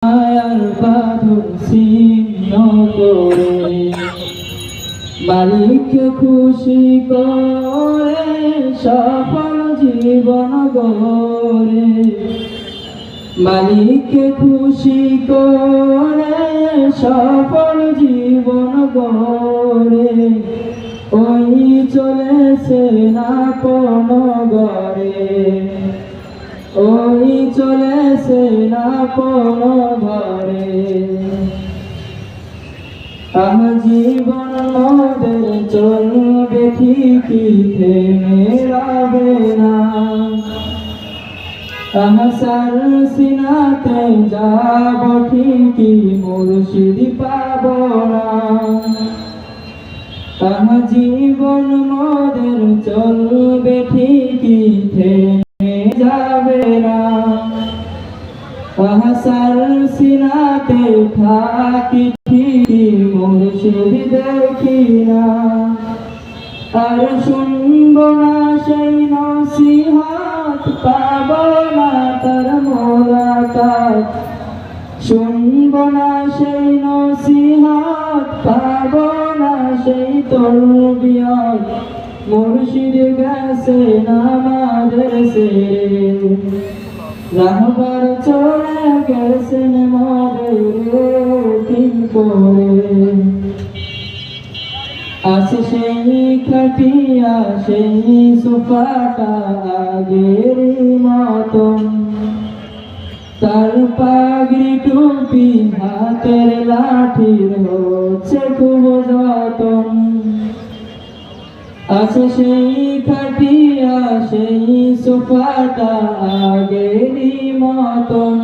মায়ার বাঁধন ছিন্ন করে মালিককে খুশি করে সফল জীবন গড়ে। মালিককে খুশি করে সফল জীবন গড়ে। ওই চলেছে না কোনো ঘরে, ওই চলেছে না কোনো ঘরে। জীবন মোদের চলবে ঠিকই, থেমে রবে না। সার সিনাতে যাব ঠিকই, মুর্শিদ পাব না। জীবন মোদের চলবে ঠিকই, থেমে যাবে না। সার সিনাতে থাকি ঠিকই, মুর্শিদ দেখি না। আর শুনব না সেই নসিহত, পাব না তার মোলাকাত। শুনব না সেই নসিহত, পাব না সেই তরবিয়ত। মুর্শিদ গেছেন আমাদের ছেড়ে, রাহবার চলে গেছেন মোদের দিন করে। আছে সেই খাটিয়া সেই সোফাটা আগের মতন, তার পাগড়ি টুপি হাতের লাঠির হচ্ছে খুব যতন। আছে সেই খাটিয়া সেই সোফাটা আগের মতন,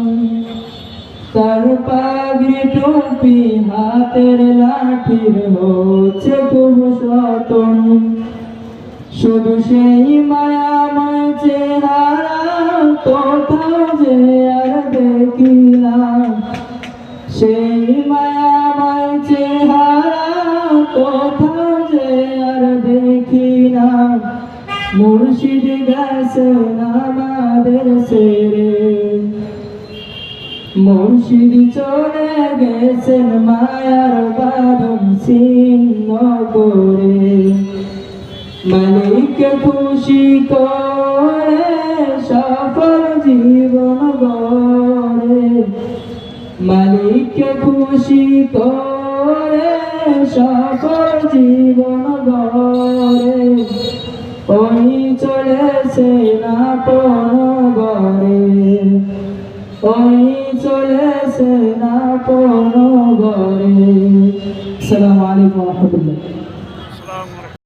তার পাগড়ি টুপি হাতের লাঠির হচ্ছে খুব যতন। শুধু সেই মায়াময় চেহারা কোথাও যে আর দেখি না। সেই মায়াময় চেহারা কোথাও যে আর দেখি না। মুর্শিদ গেছেন আমাদের ছেড়ে, মুর্শিদ চলে গেছেন মায়ার বাঁধন ছিন্ন করে। মালিককে খুশি করে সফল জীবন গড়ে। মালিককে খুশি করে সফল জীবন গড়ে। ওই চলেছে না কোনো ঘরে, ওই চলেছে না কোনো ঘরে। আসসালামু আলাইকুম ওয়া রাহমাতুল্লাহ।